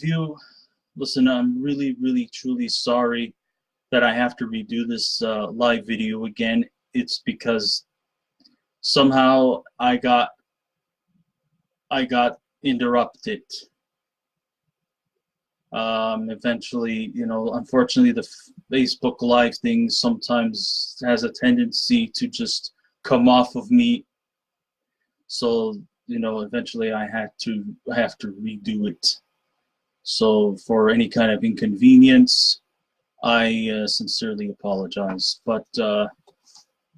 review. Listen, I'm really, truly sorry that I have to redo this live video again. It's because somehow I got interrupted. Eventually, unfortunately, the Facebook Live thing sometimes has a tendency to just come off of me. So, eventually I have to redo it. So for any kind of inconvenience, I sincerely apologize. But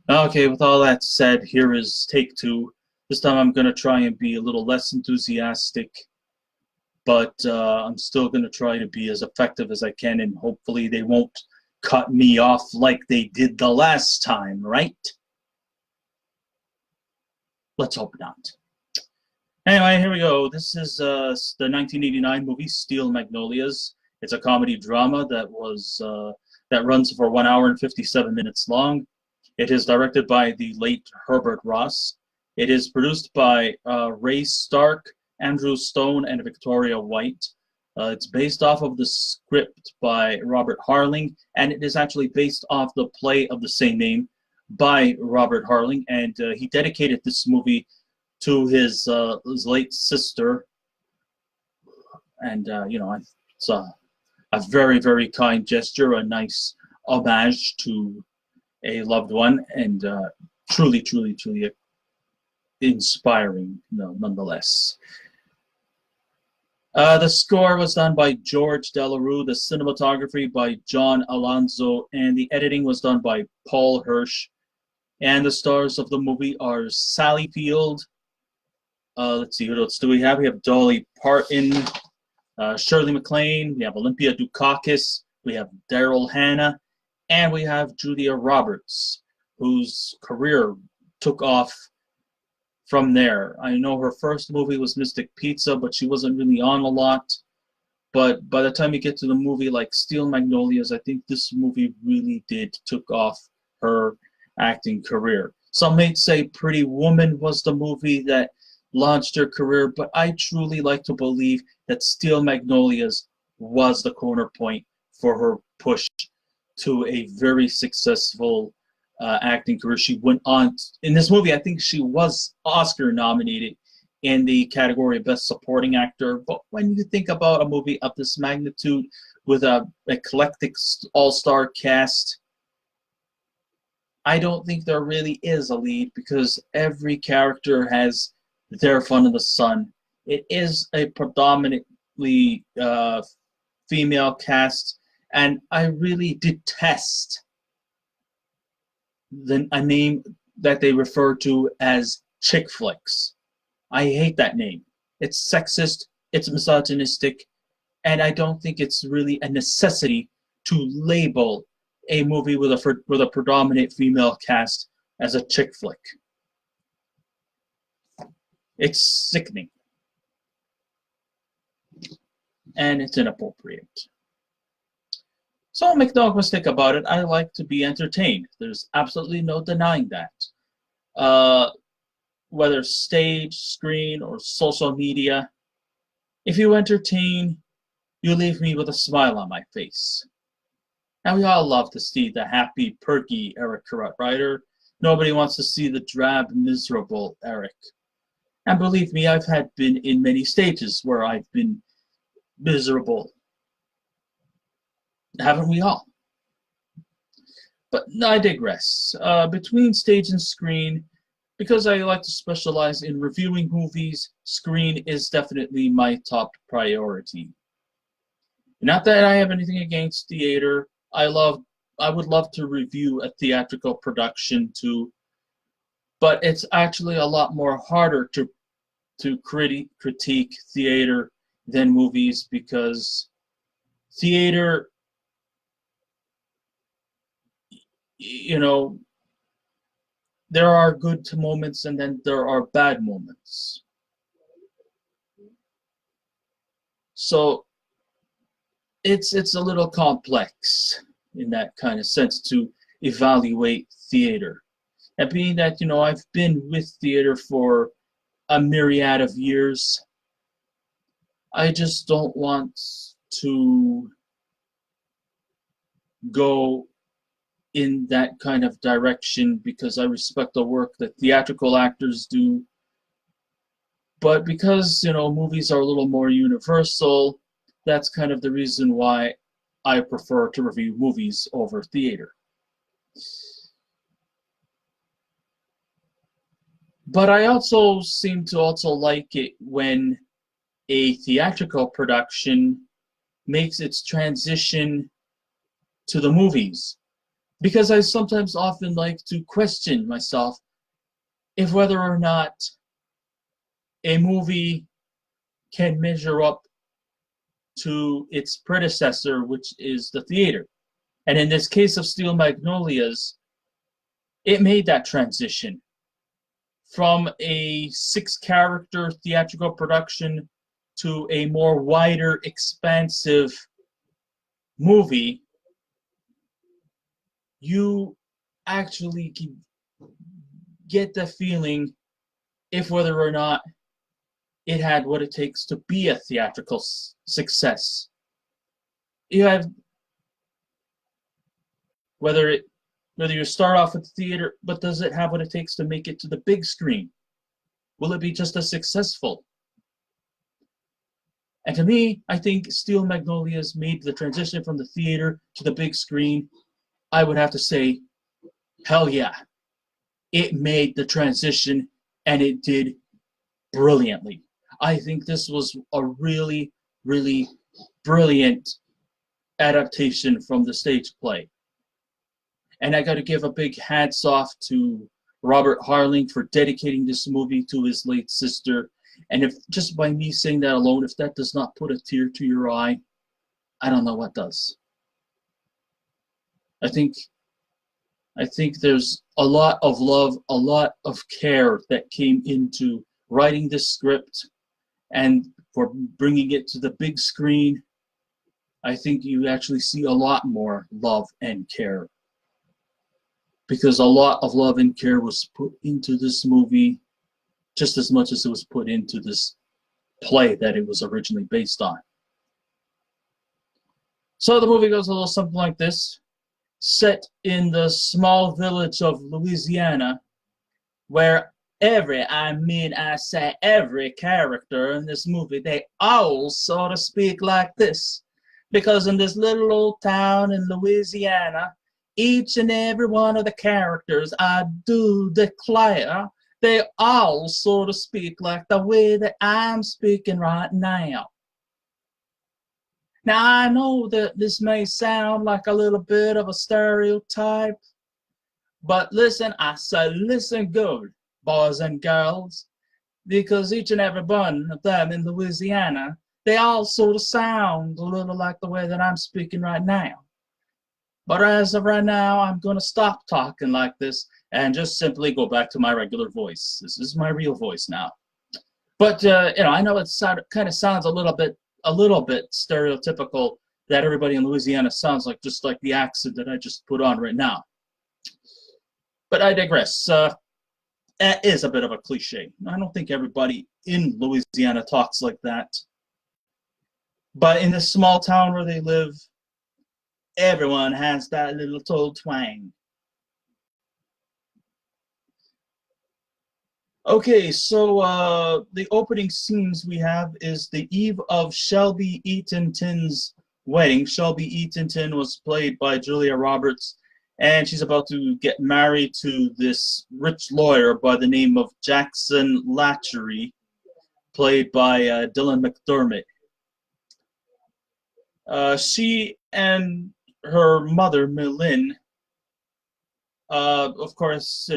okay, with all that said, here is take two. This time I'm going to try and be a little less enthusiastic, but I'm still going to try to be as effective as I can, and hopefully they won't cut me off like they did the last time, right? Let's hope not. Anyway, here we go. This is the 1989 movie Steel Magnolias. It's a comedy drama that runs for 1 hour and 57 minutes long. It is directed by the late Herbert Ross. It is produced by Ray Stark, Andrew Stone, and Victoria White. It's based off of the script by Robert Harling, and it is actually based off the play of the same name by Robert Harling, and he dedicated this movie to his late sister, and it's a very kind gesture, a nice homage to a loved one, and truly inspiring, nonetheless. The score was done by George Delarue, the cinematography by John Alonzo, and the editing was done by Paul Hirsch. And the stars of the movie are Sally Field. Let's see, what else do we have? We have Dolly Parton, Shirley McLaine, we have Olympia Dukakis, we have Daryl Hannah, and we have Julia Roberts, whose career took off from there. I know her first movie was Mystic Pizza, but she wasn't really on a lot. But by the time you get to the movie like Steel Magnolias, I think this movie really took off her acting career. Some may say Pretty Woman was the movie that launched her career, but I truly like to believe that Steel Magnolias was the corner point for her push to a very successful acting career. She went on in this movie. I think she was Oscar nominated in the category of Best Supporting Actor. But when you think about a movie of this magnitude with a eclectic all-star cast, I don't think there really is a lead, because every character has their fun in the sun. It is a predominantly female cast, and I really detest a name that they refer to as chick flicks. I hate that name. It's sexist, it's misogynistic, and I don't think it's really a necessity to label a movie with a predominant female cast as a chick flick. It's sickening. And it's inappropriate. So make no mistake about it, I like to be entertained. There's absolutely no denying that. Whether stage, screen, or social media, if you entertain, you leave me with a smile on my face. Now, we all love to see the happy, perky Eric Carruth, right? Nobody wants to see the drab, miserable Eric. And believe me, I've been in many stages where I've been miserable. Haven't we all? But no, I digress. Between stage and screen, because I like to specialize in reviewing movies, screen is definitely my top priority. Not that I have anything against theater. I would love to review a theatrical production too, but it's actually a lot more harder to critique theater than movies, because theater, there are good moments and then there are bad moments. So it's a little complex in that kind of sense to evaluate theater. And being that, I've been with theater for a myriad of years, I just don't want to go in that kind of direction because I respect the work that theatrical actors do. But because, movies are a little more universal, that's kind of the reason why I prefer to review movies over theater. But I also seem to also like it when a theatrical production makes its transition to the movies. Because I sometimes often like to question myself if whether or not a movie can measure up to its predecessor, which is the theater. And in this case of Steel Magnolias, it made that transition from a 6-character theatrical production to a more wider, expansive movie. You actually get the feeling if whether or not it had what it takes to be a theatrical success. You have whether you start off at the theater, but does it have what it takes to make it to the big screen? Will it be just as successful? And to me, I think Steel Magnolias made the transition from the theater to the big screen. I would have to say, hell yeah. It made the transition, and it did brilliantly. I think this was a really, really brilliant adaptation from the stage play. And I got to give a big hats off to Robert Harling for dedicating this movie to his late sister. And if just by me saying that alone, if that does not put a tear to your eye, I don't know what does. I think there's a lot of love, a lot of care that came into writing this script and for bringing it to the big screen. I think you actually see a lot more love and care, because a lot of love and care was put into this movie just as much as it was put into this play that it was originally based on. So the movie goes a little something like this. Set in the small village of Louisiana, where every character in this movie, they all sort of speak like this. Because in this little old town in Louisiana, each and every one of the characters, I do declare, they all sort of speak like the way that I'm speaking right now. Now, I know that this may sound like a little bit of a stereotype, but listen, I say listen good, boys and girls, because each and every one of them in Louisiana, they all sort of sound a little like the way that I'm speaking right now. But as of right now, I'm going to stop talking like this and just simply go back to my regular voice. This is my real voice now. But, I know it kind of sounds a little bit stereotypical that everybody in Louisiana sounds like just like the accent that I just put on right now. But I digress. That is a bit of a cliche. I don't think everybody in Louisiana talks like that. But in this small town where they live, everyone has that little toll twang. Okay, so the opening scenes we have is the eve of Shelbie Eaton's wedding. Shelbie Eaton was played by Julia Roberts, and she's about to get married to this rich lawyer by the name of Jackson Latchery, played by Dylan McDermott. She and her mother, McLaine, of course,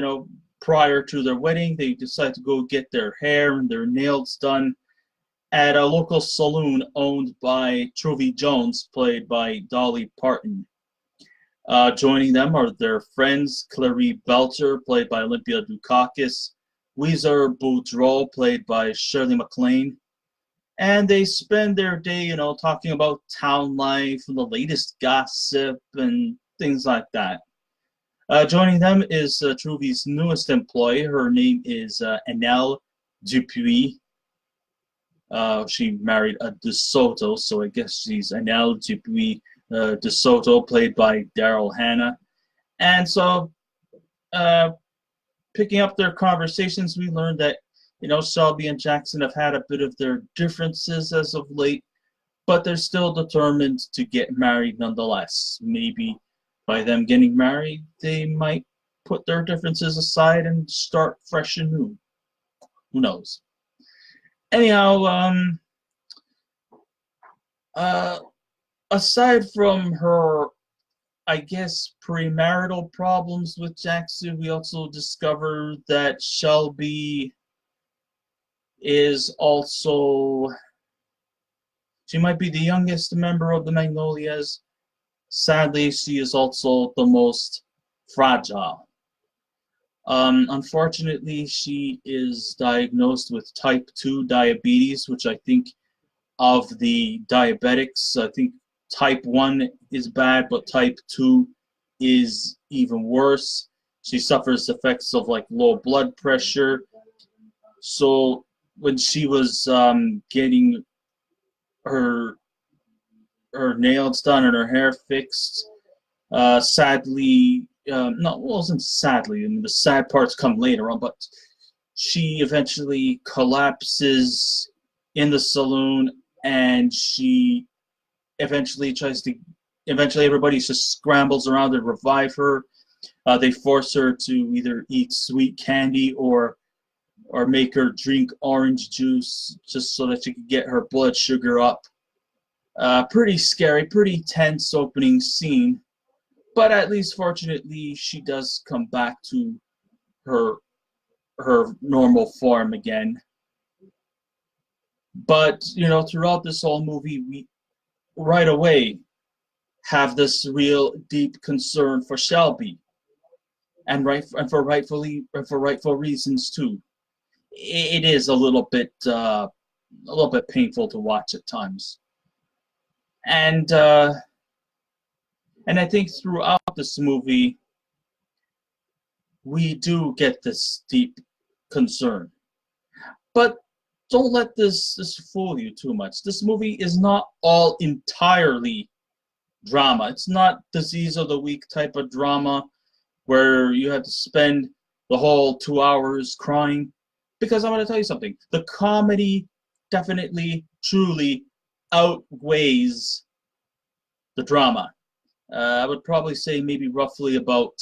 prior to their wedding, they decide to go get their hair and their nails done at a local saloon owned by Truvy Jones, played by Dolly Parton. Joining them are their friends, Clary Belcher, played by Olympia Dukakis, Weezer Boudreau, played by Shirley McLaine, and they spend their day, talking about town life and the latest gossip and things like that. Joining them is Truvy's newest employee. Her name is Annelle Dupuis. She married a DeSoto, so I guess she's analogy to be DeSoto, played by Daryl Hannah. And so, picking up their conversations, we learned that, Shelby and Jackson have had a bit of their differences as of late, but they're still determined to get married nonetheless. Maybe by them getting married, they might put their differences aside and start fresh and new. Who knows? Anyhow, aside from her, I guess, premarital problems with Jackson, we also discover that Shelby is also, she might be the youngest member of the Magnolias. Sadly, she is also the most fragile. Unfortunately, she is diagnosed with type 2 diabetes, which I think of the diabetics, I think type 1 is bad, but type 2 is even worse. She suffers effects of like low blood pressure. So when she was getting her nails done and her hair fixed, sadly, no, it wasn't sadly. I mean, the sad parts come later on, but she eventually collapses in the saloon, and she eventually everybody just scrambles around to revive her. They force her to either eat sweet candy or make her drink orange juice just so that she could get her blood sugar up. Pretty scary, pretty tense opening scene, but at least fortunately she does come back to her normal form again. But throughout this whole movie, we right away have this real deep concern for Shelby, and for rightful reasons too. It is a little bit painful to watch at times, and I think throughout this movie we do get this deep concern. But don't let this fool you too much. This movie is not all entirely drama. It's not disease of the week type of drama where you have to spend the whole 2 hours crying. Because I'm going to tell you something. The comedy definitely, truly outweighs the drama. I would probably say maybe roughly about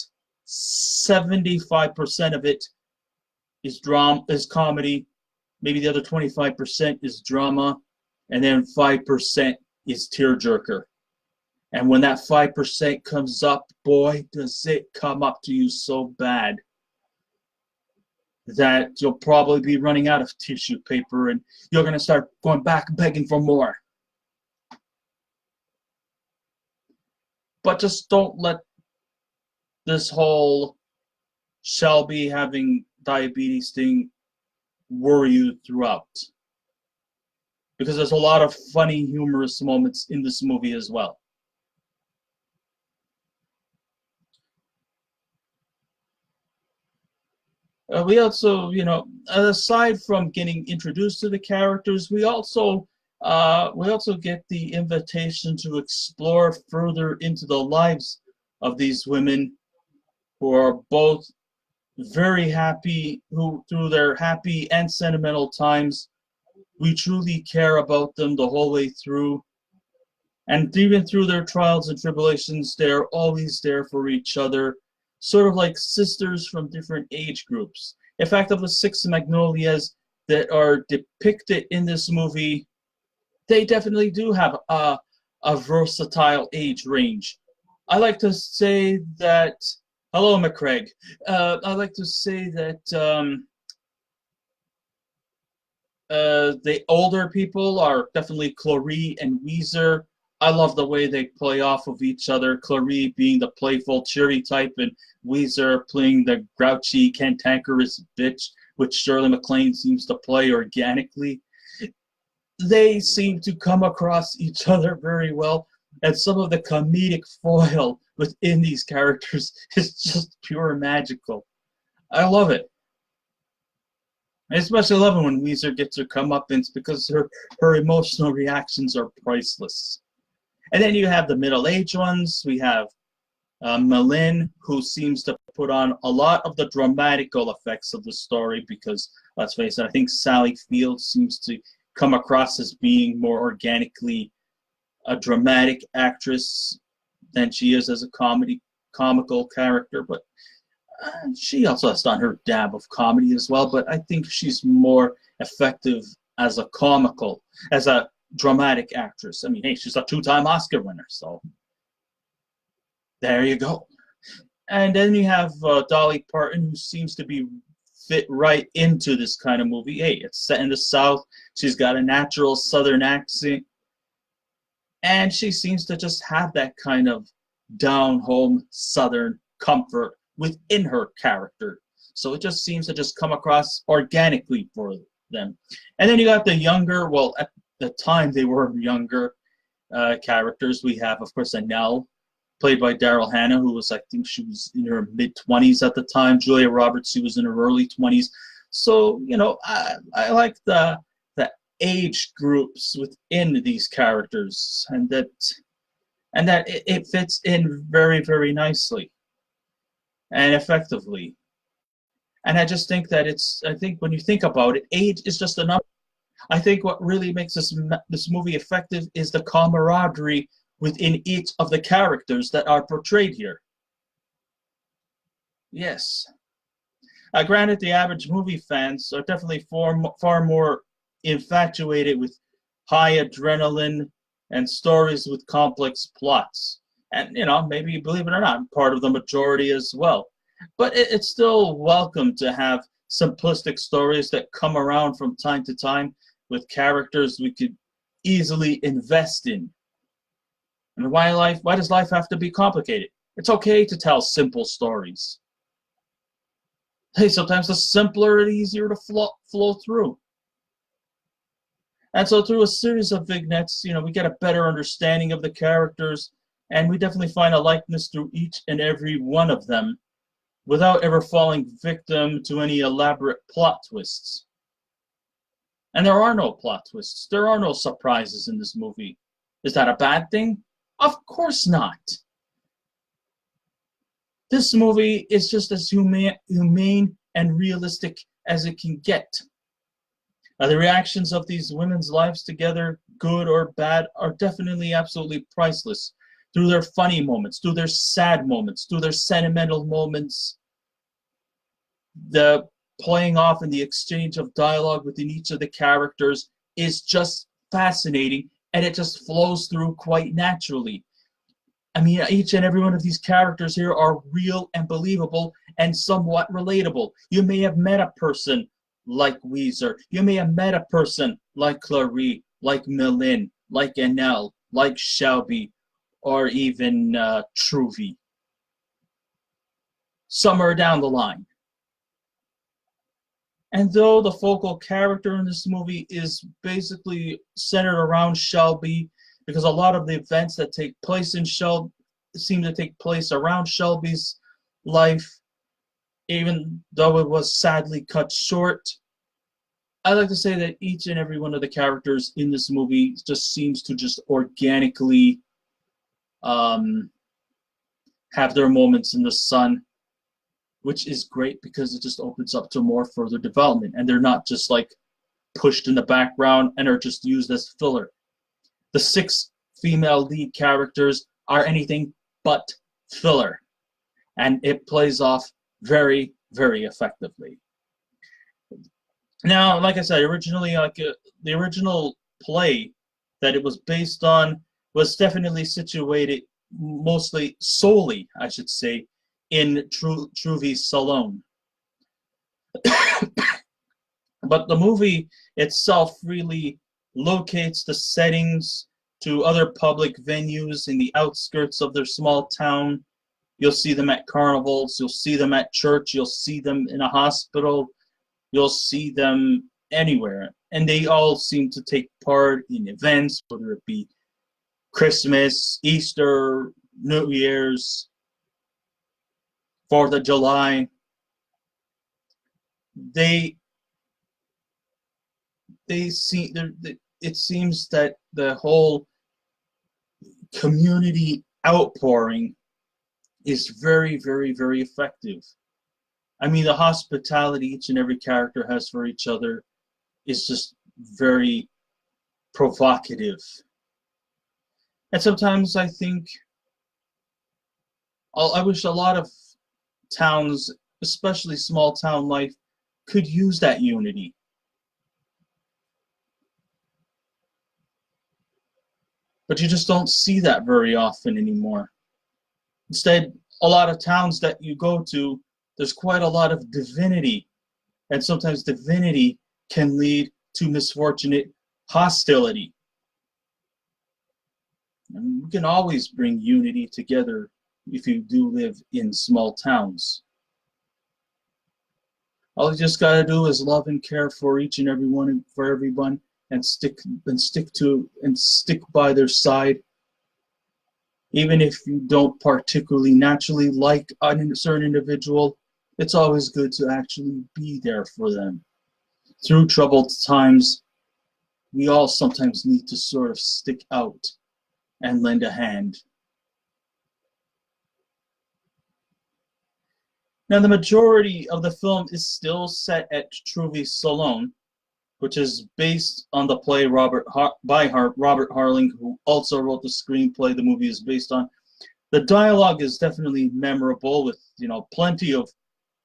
75% of it is comedy. Maybe the other 25% is drama, and then 5% is tearjerker. And when that 5% comes up, boy, does it come up to you so bad that you'll probably be running out of tissue paper and you're going to start going back begging for more. But just don't let this whole Shelby having diabetes thing worry you throughout. Because there's a lot of funny, humorous moments in this movie as well. We also, aside from getting introduced to the characters, we also get the invitation to explore further into the lives of these women who are both very happy, who through their happy and sentimental times, we truly care about them the whole way through. And even through their trials and tribulations, they're always there for each other, sort of like sisters from different age groups. In fact, of the 6 Magnolias that are depicted in this movie, they definitely do have a versatile age range. I like to say that, hello, McCraig. I like to say that the older people are definitely Clary and Weezer. I love the way they play off of each other. Clary being the playful, cheery type, and Weezer playing the grouchy, cantankerous bitch, which Shirley McLaine seems to play organically. They seem to come across each other very well, and some of the comedic foil within these characters is just pure magical. I love it. I especially love it when Weezer gets her comeuppance because her emotional reactions are priceless. And then you have the middle-aged ones. We have McLaine, who seems to put on a lot of the dramatical effects of the story because, let's face it, I think Sally Field seems to come across as being more organically a dramatic actress than she is as a comical character, but she also has done her dab of comedy as well, but I think she's more effective as a dramatic actress. I mean, hey, she's a two-time Oscar winner, so there you go. And then you have Dolly Parton, who seems to be fit right into this kind of movie. Hey, it's set in the South. She's got a natural Southern accent, and she seems to just have that kind of down-home Southern comfort within her character. So it just seems to just come across organically for them. And then you got the younger, well, at the time they were younger characters. We have, of course, Annelle, played by Daryl Hannah, who was, I think she was in her mid-20s at the time. Julia Roberts, she was in her early 20s. So, you know, I like the age groups within these characters, and that it fits in very, very nicely and effectively. And I just think that I think when you think about it, age is just a number. I think what really makes this movie effective is the camaraderie within each of the characters that are portrayed here. Yes. Granted, the average movie fans are definitely far more infatuated with high adrenaline and stories with complex plots. And, you know, maybe, believe it or not, part of the majority as well. But it's still welcome to have simplistic stories that come around from time to time with characters we could easily invest in. I mean, why does life have to be complicated? It's okay to tell simple stories. Hey, sometimes the simpler, the easier to flow through. And so through a series of vignettes, you know, we get a better understanding of the characters, and we definitely find a likeness through each and every one of them without ever falling victim to any elaborate plot twists. And there are no plot twists. There are no surprises in this movie. Is that a bad thing? Of course not. This movie is just as humane and realistic as it can get. The reactions of these women's lives together, good or bad, are definitely absolutely priceless. Through their funny moments, through their sad moments, through their sentimental moments, the playing off and the exchange of dialogue within each of the characters is just fascinating, and it just flows through quite naturally. I mean, each and every one of these characters here are real and believable and somewhat relatable. You may have met a person like Weezer. You may have met a person like Clarice, like McLaine, like Annelle, like Shelbie, or even Truvy. Somewhere down the line. And though the focal character in this movie is basically centered around Shelbie, because a lot of the events that take place in Shelbie seem to take place around Shelbie's life, even though it was sadly cut short, I like to say that each and every one of the characters in this movie just seems to just organically have their moments in the sun, which is great because it just opens up to more further development, and they're not just like pushed in the background and are just used as filler. The 6 female lead characters are anything but filler, and it plays off very, very effectively. Now, like I said, originally, the original play that it was based on was definitely situated solely, I should say, in Truvy's salon. But the movie itself really locates the settings to other public venues in the outskirts of their small town. You'll see them at carnivals, you'll see them at church, you'll see them in a hospital, you'll see them anywhere. And they all seem to take part in events, whether it be Christmas, Easter, New Year's, 4th of July. They it seems that the whole community outpouring is very, very, very effective. I mean, the hospitality each and every character has for each other is just very provocative. And sometimes I think, I wish a lot of towns, especially small town life, could use that unity. But you just don't see that very often anymore. Instead, a lot of towns that you go to, there's quite a lot of divinity. And sometimes divinity can lead to misfortunate hostility. And you can always bring unity together if you do live in small towns. All you just gotta do is love and care for each and every one and for everyone, and stick by their side. Even if you don't particularly naturally like a certain individual, it's always good to actually be there for them. Through troubled times, we all sometimes need to sort of stick out and lend a hand. Now, the majority of the film is still set at Truvi Salon, which is based on the play Robert Harling, who also wrote the screenplay the movie is based on. The dialogue is definitely memorable, with plenty of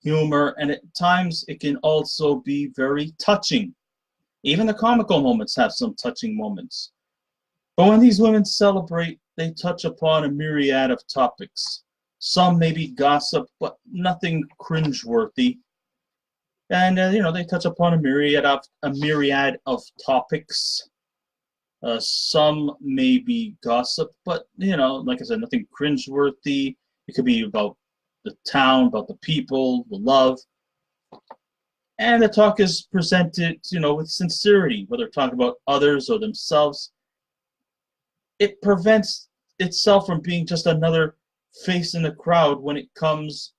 humor, and at times it can also be very touching. Even the comical moments have some touching moments. But when these women celebrate, they touch upon a myriad of topics. Some may be gossip, but nothing cringeworthy. And they touch upon a myriad of topics. Some may be gossip, but like I said, nothing cringeworthy. It could be about the town, about the people, the love. And the talk is presented, with sincerity, whether talking about others or themselves. It prevents itself from being just another face in the crowd when it comes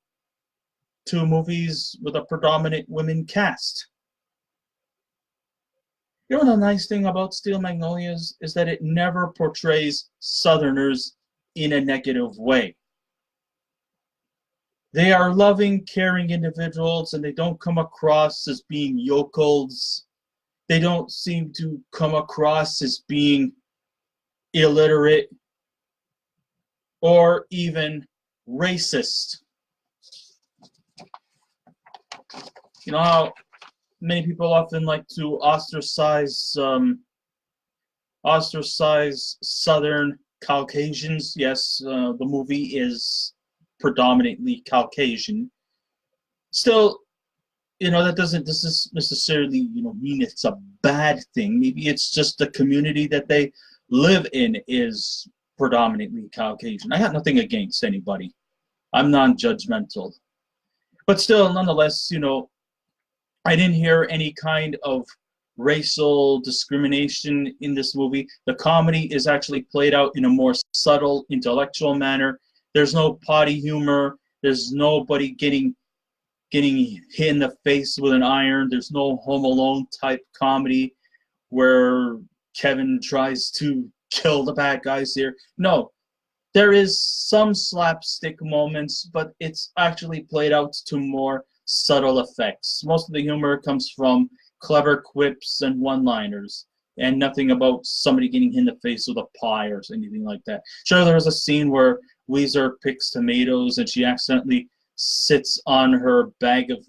to movies with a predominant women cast. The nice thing about Steel Magnolias is that it never portrays Southerners in a negative way. They are loving, caring individuals, and they don't come across as being yokels. They don't seem to come across as being illiterate or even racist. You know how many people often like to ostracize Southern Caucasians? Yes, the movie is predominantly Caucasian. Still, that doesn't necessarily mean it's a bad thing. Maybe it's just the community that they live in is predominantly Caucasian. I got nothing against anybody. I'm non-judgmental. But still, nonetheless, I didn't hear any kind of racial discrimination in this movie. The comedy is actually played out in a more subtle, intellectual manner. There's no potty humor. There's nobody getting hit in the face with an iron. There's no Home Alone type comedy where Kevin tries to kill the bad guys here. No, there is some slapstick moments, but it's actually played out to more subtle effects. Most of the humor comes from clever quips and one-liners, and nothing about somebody getting hit in the face with a pie or anything like that. Sure, there was a scene where Weezer picks tomatoes and she accidentally sits on her bag of,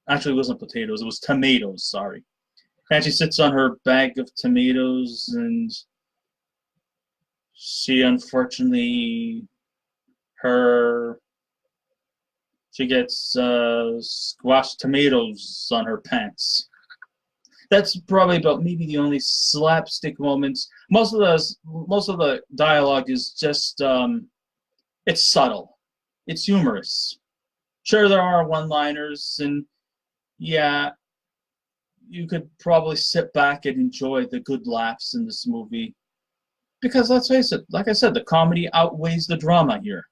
actually it wasn't potatoes, it was tomatoes, sorry. And she sits on her bag of tomatoes, and she unfortunately, she gets squashed tomatoes on her pants. That's probably about maybe the only slapstick moments. Most of the dialogue is just it's subtle, it's humorous. Sure, there are one-liners, and yeah, you could probably sit back and enjoy the good laughs in this movie. Because let's face it, like I said, the comedy outweighs the drama here.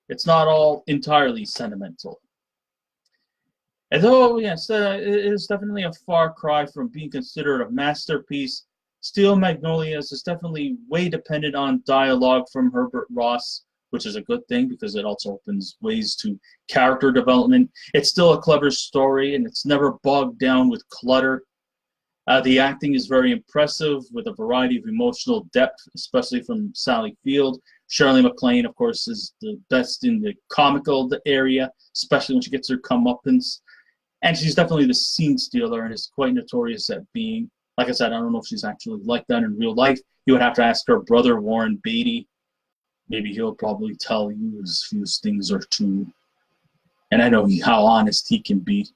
It's not all entirely sentimental. Although, yes, it is definitely a far cry from being considered a masterpiece, Steel Magnolias is definitely way dependent on dialogue from Herbert Ross, which is a good thing because it also opens ways to character development. It's still a clever story, and it's never bogged down with clutter. The acting is very impressive with a variety of emotional depth, especially from Sally Field. Shirley McLaine, of course, is the best in the comical area, especially when she gets her comeuppance. And she's definitely the scene stealer and is quite notorious at being. Like I said, I don't know if she's actually like that in real life. You would have to ask her brother, Warren Beatty. Maybe he'll probably tell you a few things or two. And I know how honest he can be.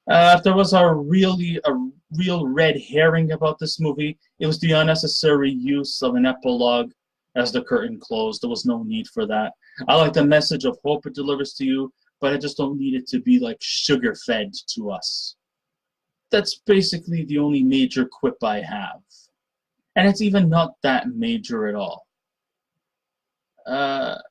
If there was a real red herring about this movie, it was the unnecessary use of an epilogue as the curtain closed. There was no need for that. I like the message of hope it delivers to you, but I just don't need it to be like sugar-fed to us. That's basically the only major quip I have. And it's even not that major at all. But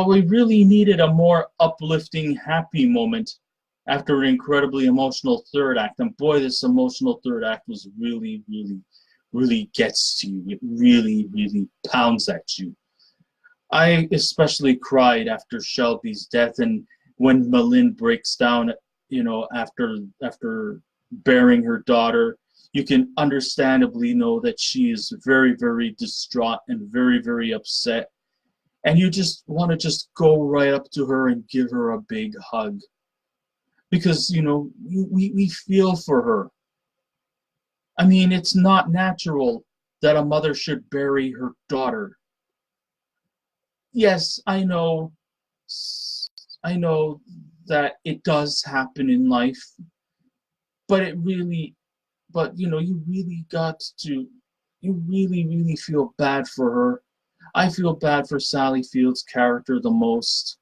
we really needed a more uplifting, happy moment after an incredibly emotional third act. And boy, this emotional third act was really gets to you. It really pounds at you. I especially cried after Shelbie's death, and when McLaine breaks down, after burying her daughter, you can understandably know that she is very distraught and very upset. And you just want to just go right up to her and give her a big hug. Because, we feel for her. I mean, it's not natural that a mother should bury her daughter. Yes, I know that it does happen in life, but you really feel bad for her. I feel bad for Sally Field's character the most.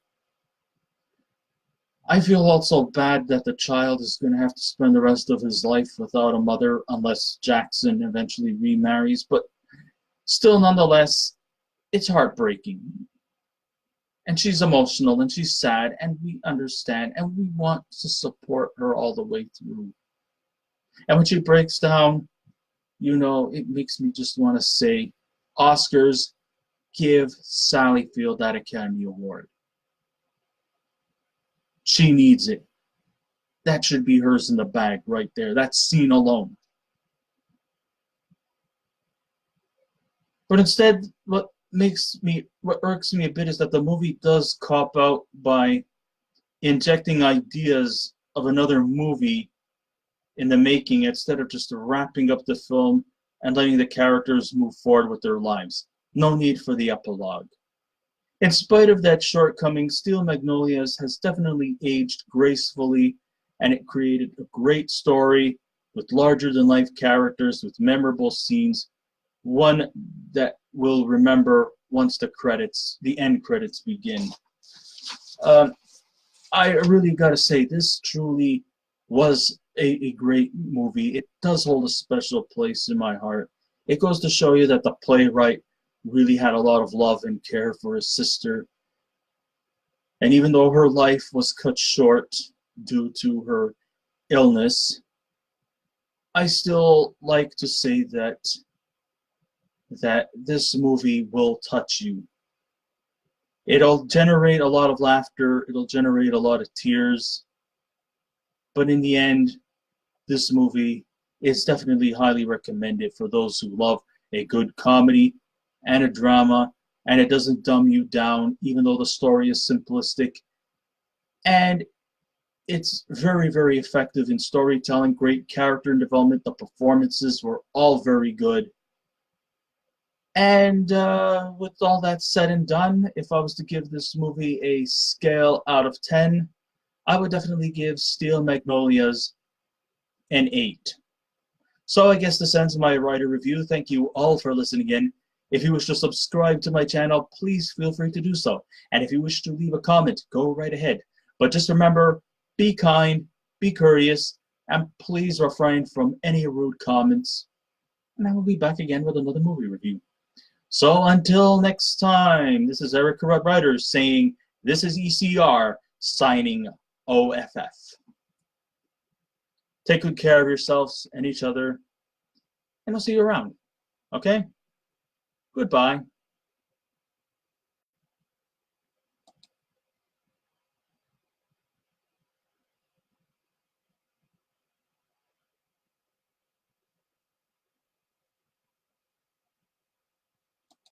I feel also bad that the child is going to have to spend the rest of his life without a mother unless Jackson eventually remarries, but still, nonetheless, it's heartbreaking. And she's emotional and she's sad, and we understand, and we want to support her all the way through. And when she breaks down, it makes me just want to say, Oscars, give Sally Field that Academy Award. She needs it. That should be hers in the bag right there. That scene alone. But instead, what irks me a bit is that the movie does cop out by injecting ideas of another movie in the making instead of just wrapping up the film and letting the characters move forward with their lives. No need for the epilogue. In spite of that shortcoming, Steel Magnolias has definitely aged gracefully, and it created a great story with larger-than-life characters, with memorable scenes, one that we'll remember once the end credits begin. I really gotta say, this truly was a great movie. It does hold a special place in my heart. It goes to show you that the playwright really had a lot of love and care for his sister. And even though her life was cut short due to her illness, I still like to say that this movie will touch you. It'll generate a lot of laughter, it'll generate a lot of tears, but in the end, this movie is definitely highly recommended for those who love a good comedy and a drama, and it doesn't dumb you down, even though the story is simplistic. And it's very effective in storytelling, great character development. The performances were all very good. And with all that said and done, if I was to give this movie a scale out of 10, I would definitely give Steel Magnolias an 8. So I guess this ends my writer review. Thank you all for listening in. If you wish to subscribe to my channel, please feel free to do so. And if you wish to leave a comment, go right ahead. But just remember, be kind, be courteous, and please refrain from any rude comments. And I will be back again with another movie review. So until next time, this is Eric Corrupt Writer saying, this is ECR, signing OFF. Take good care of yourselves and each other, and I'll see you around. Okay? Goodbye.